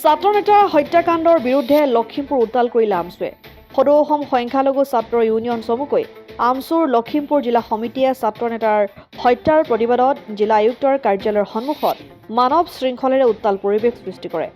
ছাত্ৰ নেতাৰ হত্যাকাণ্ডৰ বিৰুদ্ধে লখিমপুৰ উত্তাল কৰিলে আমছুৱে। সদৌ অসম সংখ্যালঘু ছাত্ৰ ইউনিয়ন চমুকৈ আমছুৰ লখিমপুৰ জিলা সমিতিয়ে ছাত্ৰ নেতাৰ হত্যাৰ প্ৰতিবাদত জিলা আয়ুক্তৰ কাৰ্যালয়ৰ সন্মুখত মানৱ শৃংখলেৰে উত্তাল পৰিৱেশ সৃষ্টি কৰে।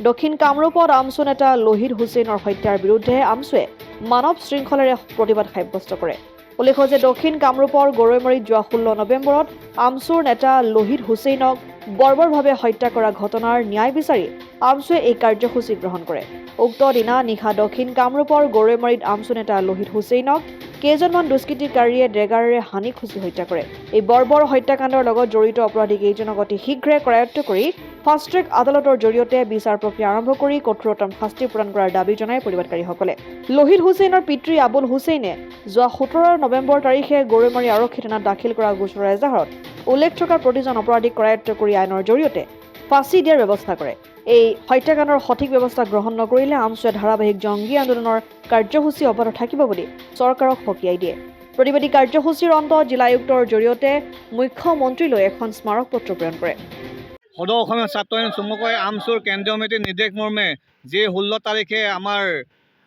দক্ষিণ কামৰূপত আমছু নেতা লোহিত হুছেইনৰ হত্যাৰ বিৰুদ্ধে আমছুৱে মানৱ শৃংখলেৰে প্ৰতিবাদ সাব্যস্ত কৰে। উল্লেখ্য যে দক্ষিণ কামৰূপৰ গৰৈমাৰীত যোৱা 16 নৱেম্বৰত আমছুৰ নেতা লোহিত হুছেইনক বৰ্বৰভাৱে হত্যা কৰা ঘটনাৰ ন্যায় বিচাৰি আমছুৱে এই কাৰ্যসূচী গ্ৰহণ কৰে। উক্ত দিনা নিশা দক্ষিণ কামৰূপৰ গৰৈমাৰীত আমছু নেতা লোহিত হুছেইনক কেইজনমান দুষ্কৃতিকাৰীয়ে ড্ৰেগাৰেৰে হানি খুচি হত্যা কৰে। এই বৰ্বৰ হত্যাকাণ্ডৰ লগত জড়িত অপৰাধী কেইজনক অতি শীঘ্ৰে কৰায়ত্ব কৰি ফাষ্ট ট্ৰেক আদালতৰ জৰিয়তে বিচাৰ প্ৰক্ৰিয়া আৰম্ভ কৰি কঠোৰতম শাস্তি প্ৰদান কৰাৰ দাবী জনায় প্ৰতিবাদকাৰীসকলে। লোহিত হুছেইনৰ পিতৃ আবুল হুছেইনে যোৱা 17 নৱেম্বৰ তাৰিখে গৰৈমাৰী আৰক্ষী থানাত দাখিল কৰা গোচৰৰ এজাহাৰত উল্লেখ থকা প্ৰতিজন অপৰাধীক কৰায়ত্ব কৰি আইনৰ জৰিয়তে ফাঁচি দিয়াৰ ব্যৱস্থা কৰে। এই হত্যাকাণ্ডৰ সঠিক ব্যৱস্থা গ্ৰহণ নকৰিলে আমছুৱে ধাৰাবাহিক জংগী আন্দোলনৰ কাৰ্যসূচী অব্যাহত থাকিব বুলি চৰকাৰক সকীয়াই দিয়ে। প্ৰতিবাদী কাৰ্যসূচীৰ অন্তত জিলা আয়ুক্তৰ জৰিয়তে মুখ্যমন্ত্ৰীলৈ এখন স্মাৰক পত্ৰ প্ৰেৰণ কৰে। সদৌ অসমীয়া ছাত্ৰ ইউনিয়ন চমুকৈ আমছুৰ কেন্দ্ৰীয় সমিতিৰ নিৰ্দেশ মৰ্মে যি 16 তাৰিখে আমাৰ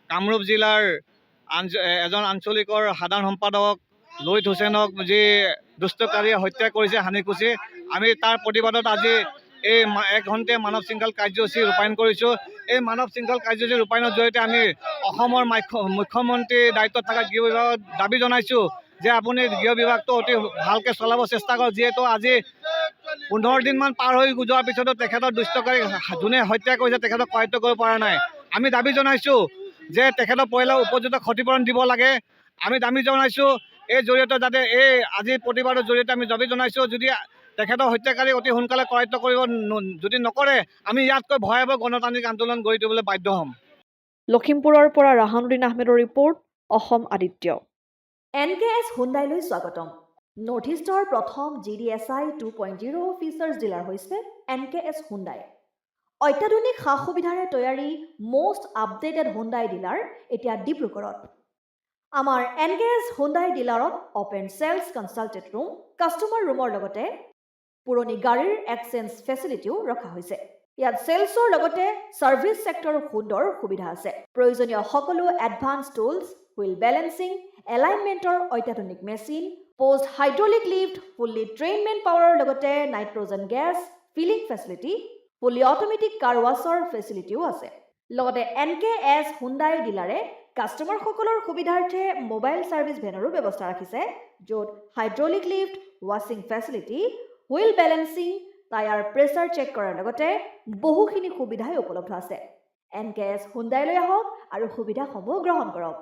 কামৰূপ জিলাৰ এজন আঞ্চলিকৰ সাধাৰণ সম্পাদক লোহিত হুছেইনক যি দুষ্টকাৰীয়ে হত্যা কৰিছে হানি খুচি, আমি তাৰ প্ৰতিবাদত আজি এই 1 ঘণ্টীয়া মানৱ শৃংখল কাৰ্যসূচী ৰূপায়ণ কৰিছোঁ। এই মানৱ শৃংখল কাৰ্যসূচী ৰূপায়ণৰ জৰিয়তে আমি অসমৰ মুখ্যমন্ত্ৰীৰ দায়িত্বত থকা গৃহ বিভাগত দাবী জনাইছোঁ যে আপুনি গৃহ বিভাগটো অতি ভালকৈ চলাব চেষ্টা কৰক। যিহেতু আজি 15 দিনমান পাৰ হৈ যোৱাৰ পিছতো তেখেতৰ দুষ্টকাৰী যোনে হত্যা কৰিছে তেখেতক কৰায়ত্ব কৰিব পৰা নাই। আমি দাবী জনাইছোঁ যে তেখেতৰ পৰিয়ালক উপযুক্ত ক্ষতিপূৰণ দিব লাগে। আমি দাবী জনাইছোঁ এই জৰিয়তে যাতে এই আজি প্ৰতিবাদৰ জৰিয়তে আমি দাবী জনাইছোঁ যদি তেখেতৰ হত্যাকাৰী অতি সোনকালে কৰায়ত্ব কৰিব যদি নকৰে আমি ইয়াতকৈ ভয়াৱহ গণতান্ত্ৰিক আন্দোলন গঢ়ি তুলিবলৈ বাধ্য হ'ম। লখিমপুৰৰ পৰা ৰাহানুদ্দিন আহমেদৰ ৰিপৰ্ট, অসম আদিত্য। NKS হুণ্ডাইলৈ স্বাগতম। নৰ্থ ইষ্টৰ প্ৰথম GDSI 2.0 ফিচাৰ্ছ ডিলাৰ হৈছে NKS হুণ্ডাই। অত্যাধুনিক সা সুবিধাৰে তৈয়াৰী মষ্ট আপডেটেড হুণ্ডাই ডিলাৰ এতিয়া ডিব্ৰুগড়ত। আমাৰ NKS হুণ্ডাই ডিলাৰত open sales consulted room, customer ৰুমৰ লগতে পুৰণি গাড়ীৰ এক্সচেঞ্জ ফেচিলিটিও ৰখা হৈছে। ইয়াত চেলছৰ লগতে ছাৰ্ভিচ ছেক্টৰৰ সুন্দৰ সুবিধা আছে। প্ৰয়োজনীয় সকলো এডভান্স টুলছ, হুইল বেলেন্সিং, এলাইনমেণ্টৰ অত্যাধুনিক machine, post hydraulic lift, fully ট্ৰেইনমেণ্ট পাৱাৰৰ লগতে nitrogen gas filling facility, fully automatic car washer ফেচিলিটিও আছে। লগতে NKS হুণ্ডাই ডিলাৰে কাষ্টমাৰসকলৰ সুবিধাৰ্থে মোবাইল ছাৰ্ভিচ ভেনৰো ব্যৱস্থা ৰাখিছে, য'ত হাইড্ৰলিক লিফ্ট, ৱাশ্বিং facility, wheel balancing, tyre pressure check কৰাৰ লগতে বহুখিনি সুবিধাই উপলব্ধ আছে। NKS হুণ্ডাইলৈ আহক আৰু সুবিধাসমূহ গ্ৰহণ কৰক।